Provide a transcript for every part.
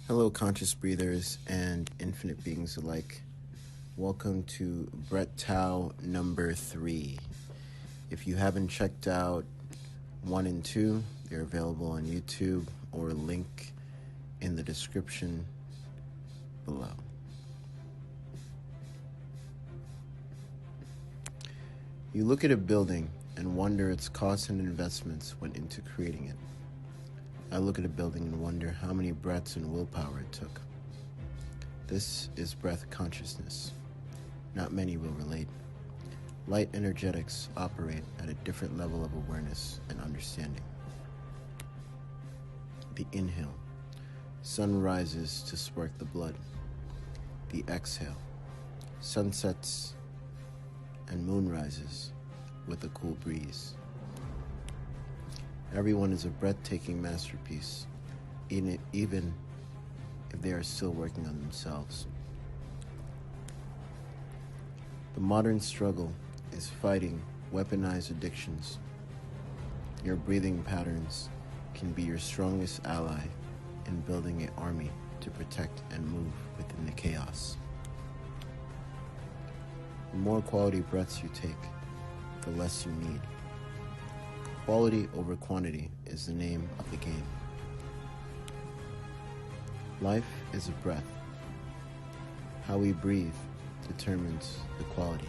Hello, conscious breathers and infinite beings alike. Welcome to Brett TAO number 3. If you haven't checked out 1 and 2, they're available on YouTube or link in the description below. You look at a building and wonder its costs and investments went into creating it. I look at a building and wonder how many breaths and willpower it took. This is breath consciousness. Not many will relate. Light energetics operate at a different level of awareness and understanding. The inhale. Sun rises to spark the blood. The exhale. Sun sets and moon rises with a cool breeze. Everyone is a breathtaking masterpiece, even if they are still working on themselves. The modern struggle is fighting weaponized addictions. Your breathing patterns can be your strongest ally in building an army to protect and move within the chaos. The more quality breaths you take, the less you need. Quality over quantity is the name of the game. Life is a breath. How we breathe determines the quality.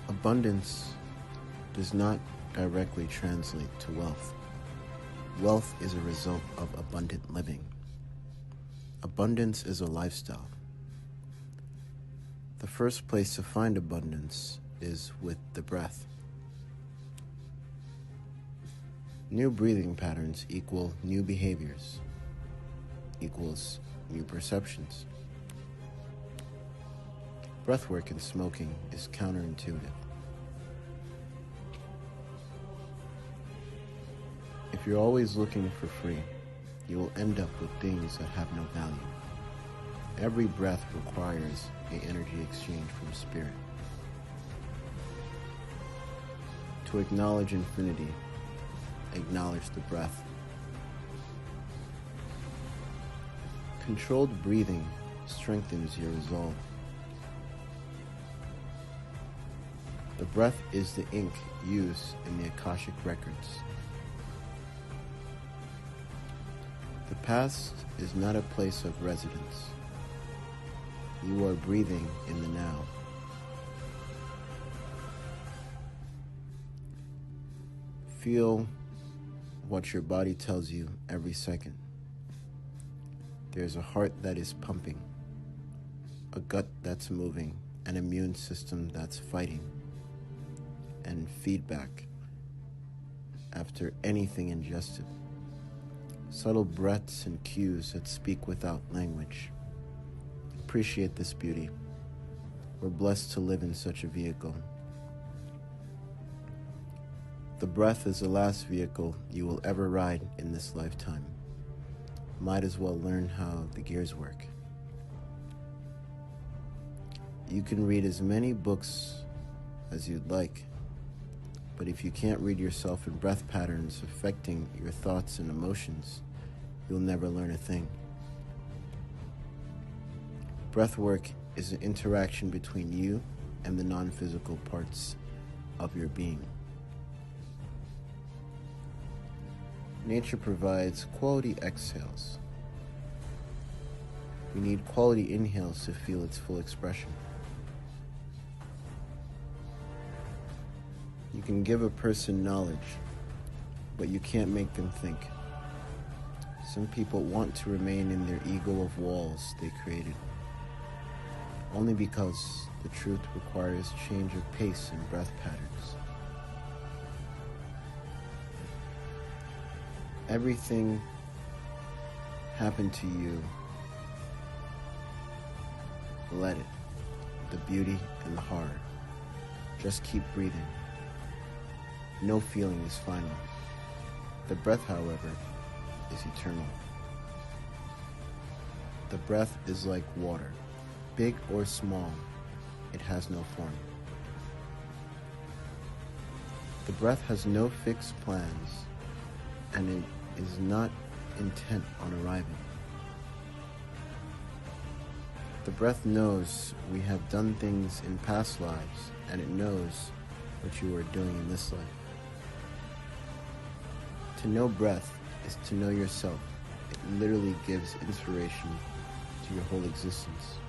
Abundance does not directly translate to wealth. Wealth is a result of abundant living. Abundance is a lifestyle. The first place to find abundance is with the breath. New breathing patterns equal new behaviors, equals new perceptions. Breathwork and smoking is counterintuitive. If you're always looking for free, you will end up with things that have no value. Every breath requires an energy exchange from spirit. To acknowledge infinity, acknowledge the breath. Controlled breathing strengthens your resolve. The breath is the ink used in the Akashic records. The past is not a place of residence. You are breathing in the now. Feel what your body tells you every second. There's a heart that is pumping, a gut that's moving, an immune system that's fighting, and feedback after anything ingested. Subtle breaths and cues that speak without language. Appreciate this beauty. We're blessed to live in such a vehicle. The breath is the last vehicle you will ever ride in this lifetime. Might as well learn how the gears work. You can read as many books as you'd like, but if you can't read yourself in breath patterns affecting your thoughts and emotions, you'll never learn a thing. Breathwork is an interaction between you and the non-physical parts of your being. Nature provides quality exhales. We need quality inhales to feel its full expression. You can give a person knowledge, but you can't make them think. Some people want to remain in their ego of walls they created, only because the truth requires change of pace and breath patterns. Everything happened to you. Let it. The beauty and the horror. Just keep breathing. No feeling is final. The breath, however, is eternal. The breath is like water. Big or small, it has no form. The breath has no fixed plans, and it is not intent on arriving. The breath knows we have done things in past lives, and it knows what you are doing in this life. To know breath is to know yourself. It literally gives inspiration to your whole existence.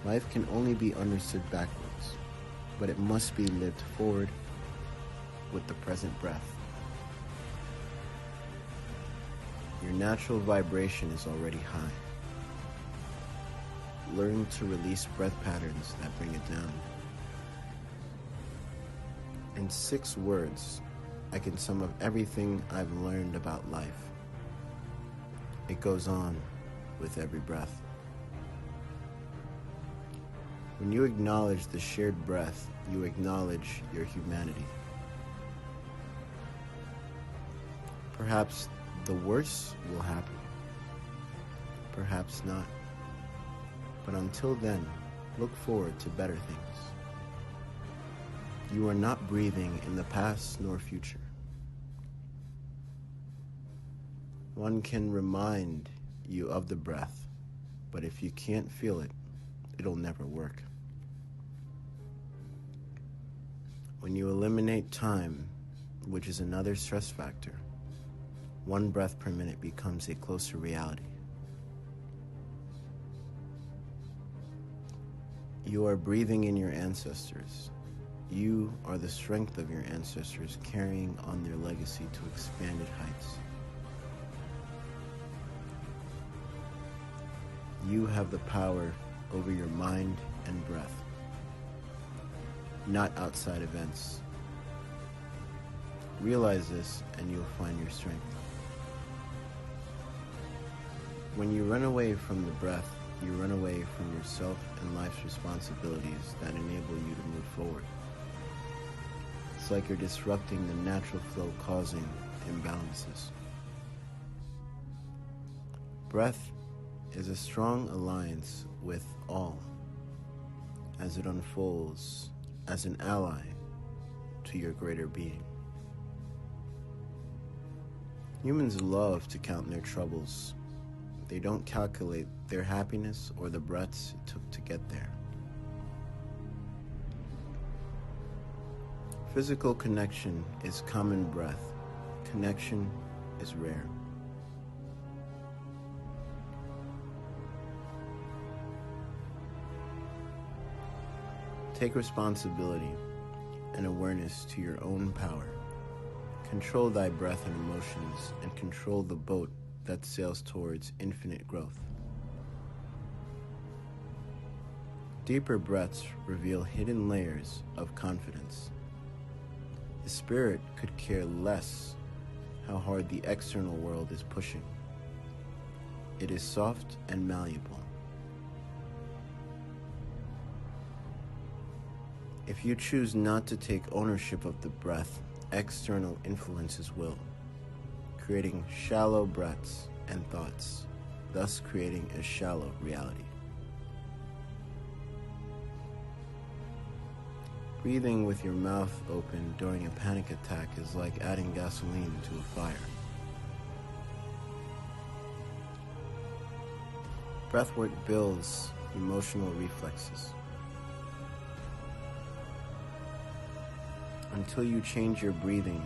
Life can only be understood backwards, but it must be lived forward with the present breath. Your natural vibration is already high. Learn to release breath patterns that bring it down. In 6 words, I can sum up everything I've learned about life. It goes on with every breath. When you acknowledge the shared breath, you acknowledge your humanity. Perhaps the worst will happen. Perhaps not. But until then, look forward to better things. You are not breathing in the past nor future. One can remind you of the breath, but if you can't feel it, it'll never work. When you eliminate time, which is another stress factor, 1 breath per minute becomes a closer reality. You are breathing in your ancestors. You are the strength of your ancestors carrying on their legacy to expanded heights. You have the power over your mind and breath, not outside events. Realize this and you'll find your strength. When you run away from the breath, you run away from yourself and life's responsibilities that enable you to move forward. It's like you're disrupting the natural flow, causing imbalances. Breath is a strong alliance with all as it unfolds as an ally to your greater being. Humans love to count their troubles. They don't calculate their happiness or the breaths it took to get there. Physical connection is common breath. Connection is rare. Take responsibility and awareness to your own power. Control thy breath and emotions, and control the boat that sails towards infinite growth. Deeper breaths reveal hidden layers of confidence. The spirit could care less how hard the external world is pushing. It is soft and malleable. If you choose not to take ownership of the breath, external influences will, creating shallow breaths and thoughts, thus creating a shallow reality. Breathing with your mouth open during a panic attack is like adding gasoline to a fire. Breathwork builds emotional reflexes. Until you change your breathing,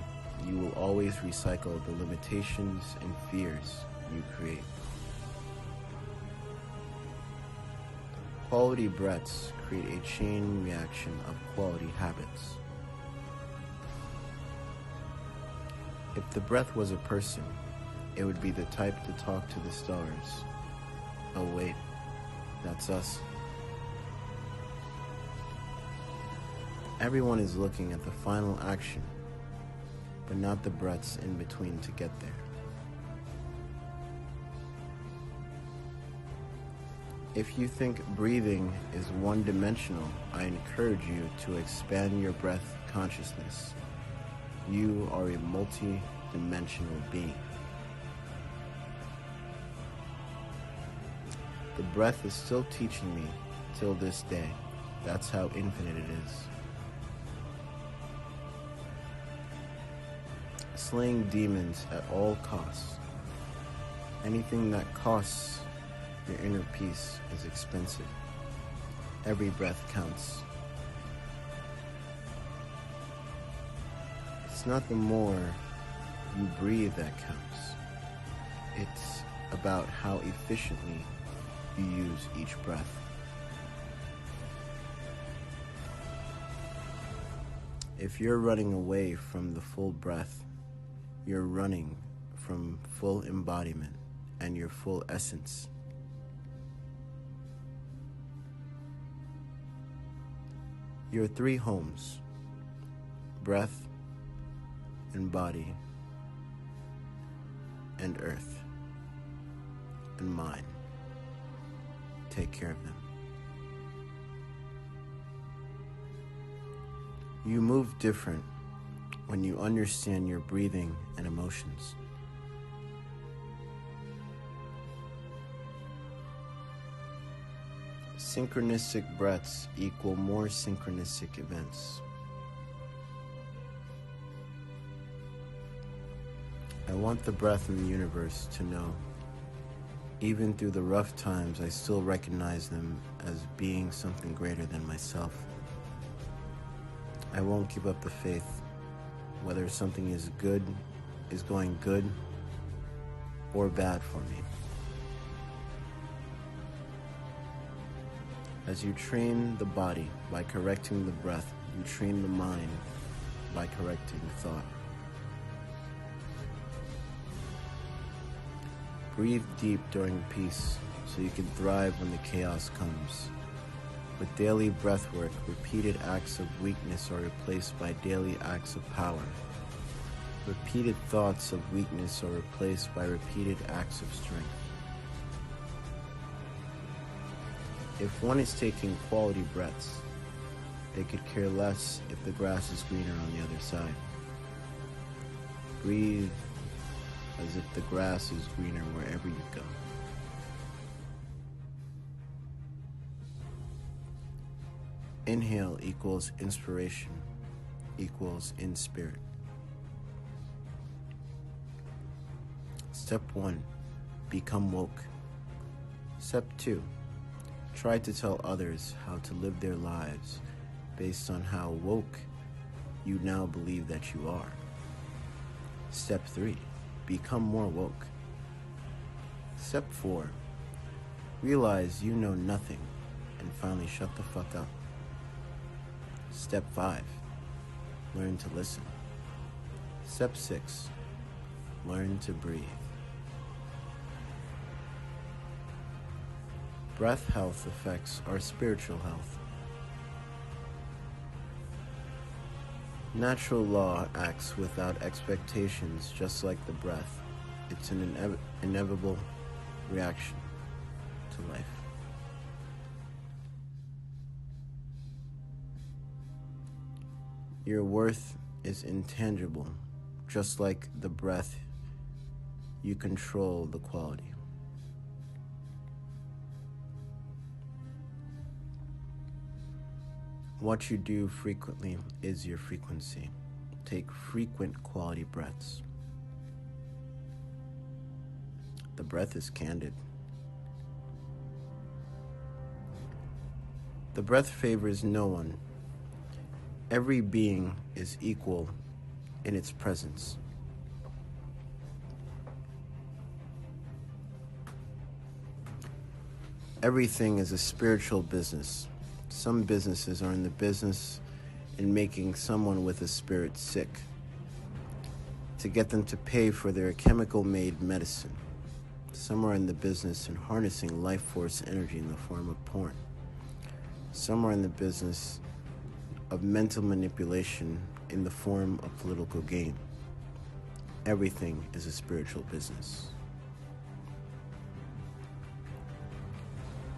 you will always recycle the limitations and fears you create. Quality breaths create a chain reaction of quality habits. If the breath was a person, it would be the type to talk to the stars. Oh wait, that's us. Everyone is looking at the final action, but not the breaths in between to get there. If you think breathing is one-dimensional, I encourage you to expand your breath consciousness. You are a multi-dimensional being. The breath is still teaching me till this day. That's how infinite it is. slaying demons at all costs. Anything that costs your inner peace is expensive. Every breath counts. It's not the more you breathe that counts. It's about how efficiently you use each breath. If you're running away from the full breath, you're running from full embodiment and your full essence. Your three homes: breath and body and earth and mind. Take care of them. You move different when you understand your breathing and emotions. Synchronistic breaths equal more synchronistic events. I want the breath in the universe to know, even through the rough times, I still recognize them as being something greater than myself. I won't give up the faith, whether something is going good or bad for me. As you train the body by correcting the breath, you train the mind by correcting thought. Breathe deep during peace so you can thrive when the chaos comes. With daily breathwork, repeated acts of weakness are replaced by daily acts of power. Repeated thoughts of weakness are replaced by repeated acts of strength. If one is taking quality breaths, they could care less if the grass is greener on the other side. Breathe as if the grass is greener wherever you go. Inhale equals inspiration equals in spirit. Step 1, become woke. Step 2, try to tell others how to live their lives based on how woke you now believe that you are. Step 3, become more woke. Step 4, realize you know nothing and finally shut the fuck up. Step 5, learn to listen. Step 6, learn to breathe. Breath health affects our spiritual health. Natural law acts without expectations, just like the breath. It's an inevitable reaction to life. Your worth is intangible, just like the breath. You control the quality. What you do frequently is your frequency. Take frequent quality breaths. The breath is candid. The breath favors no one. Every being is equal in its presence. Everything is a spiritual business. Some businesses are in the business in making someone with a spirit sick to get them to pay for their chemical-made medicine. Some are in the business in harnessing life force energy in the form of porn. Some are in the business of mental manipulation in the form of political gain. Everything is a spiritual business.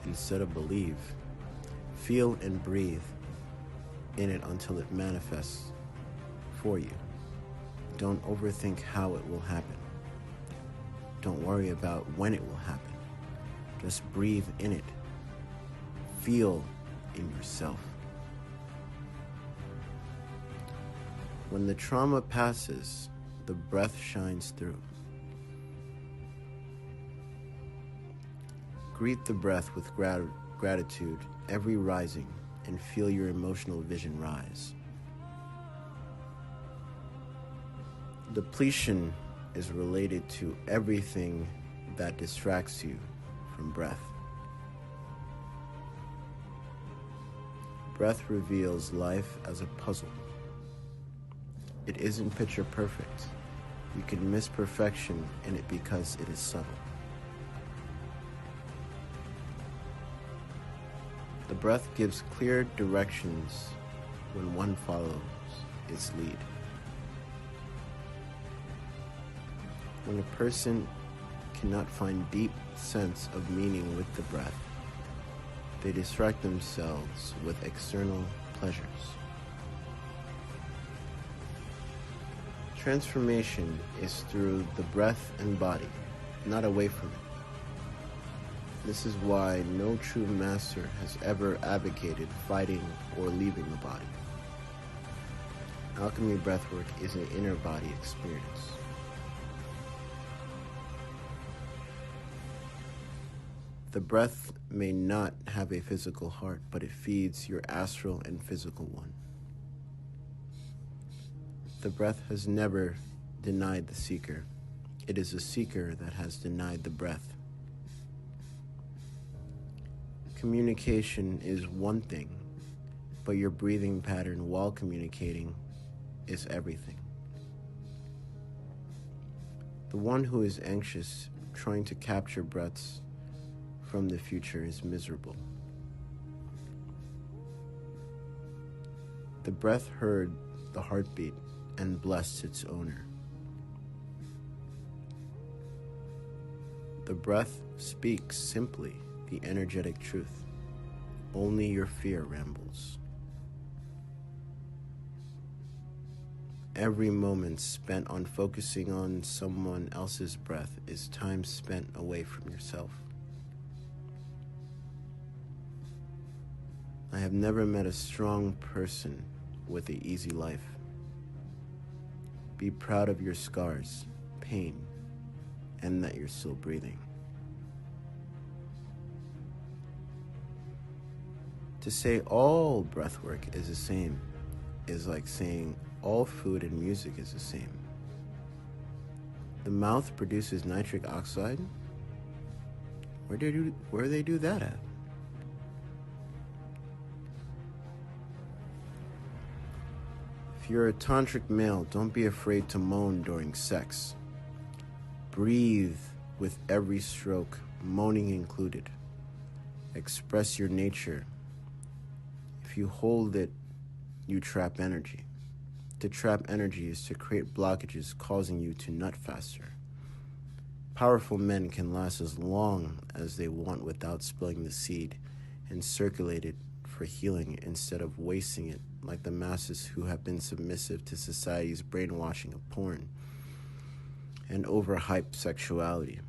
Instead of believe, feel and breathe in it until it manifests for you. Don't overthink how it will happen. Don't worry about when it will happen. Just breathe in it. Feel in yourself. When the trauma passes, the breath shines through. Greet the breath with gratitude every rising and feel your emotional vision rise. Depletion is related to everything that distracts you from breath. Breath reveals life as a puzzle. It isn't picture perfect. You can miss perfection in it because it is subtle. The breath gives clear directions when one follows its lead. When a person cannot find deep sense of meaning with the breath, they distract themselves with external pleasures. Transformation is through the breath and body, not away from it. This is why no true master has ever advocated fighting or leaving the body. Alchemy breathwork is an inner body experience. The breath may not have a physical heart, but it feeds your astral and physical one. The breath has never denied the seeker. It is the seeker that has denied the breath. Communication is one thing, but your breathing pattern while communicating is everything. The one who is anxious, trying to capture breaths from the future is miserable. The breath heard the heartbeat and blessed its owner. The breath speaks simply the energetic truth. Only your fear rambles. Every moment spent on focusing on someone else's breath is time spent away from yourself. I have never met a strong person with an easy life. Be proud of your scars, pain, and that you're still breathing. To say all breathwork is the same is like saying all food and music is the same. The mouth produces nitric oxide. Where do they do that at? If you're a tantric male, don't be afraid to moan during sex. Breathe with every stroke, moaning included. Express your nature. If you hold it, you trap energy. To trap energy is to create blockages causing you to nut faster. Powerful men can last as long as they want without spilling the seed and circulate it for healing instead of wasting it like the masses who have been submissive to society's brainwashing of porn and overhyped sexuality.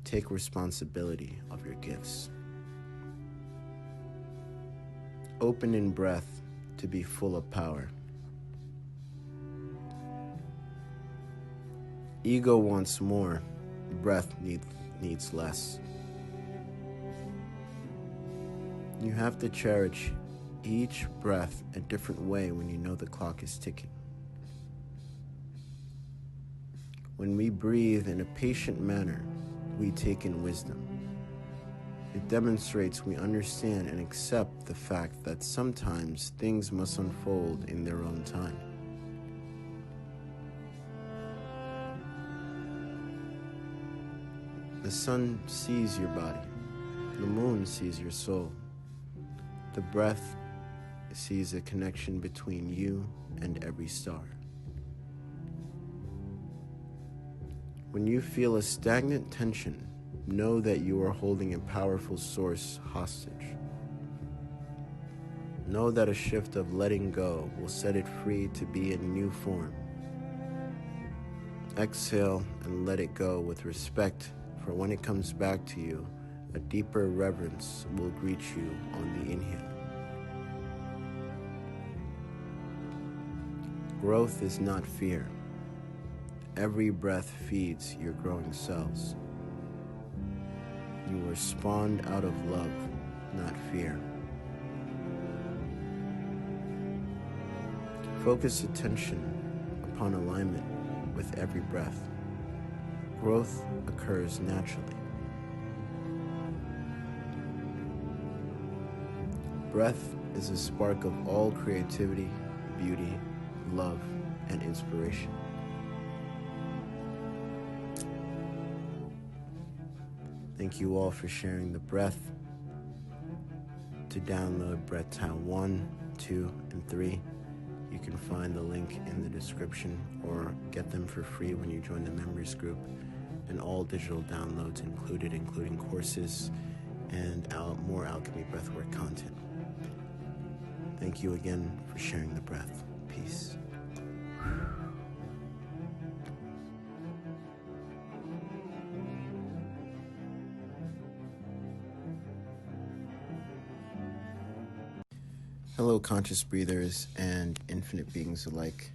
Take responsibility of your gifts. Open in breath to be full of power. Ego wants more, breath needs less. You have to cherish each breath a different way when you know the clock is ticking. When we breathe in a patient manner, we take in wisdom. It demonstrates we understand and accept the fact that sometimes things must unfold in their own time. The sun sees your body. The moon sees your soul. The breath sees a connection between you and every star. When you feel a stagnant tension, know that you are holding a powerful source hostage. Know that a shift of letting go will set it free to be in new form. Exhale and let it go with respect, for when it comes back to you, a deeper reverence will greet you on the inhale. Growth is not fear. Every breath feeds your growing cells. You were spawned out of love, not fear. Focus attention upon alignment with every breath. Growth occurs naturally. Breath is a spark of all creativity, beauty, love, and inspiration. Thank you all for sharing the breath. To download Breath TAO 1, 2, and 3, you can find the link in the description or get them for free when you join the members group, and all digital downloads included, including courses and more alchemy breathwork content. Thank you again for sharing the breath. Peace. Hello, conscious breathers and infinite beings alike.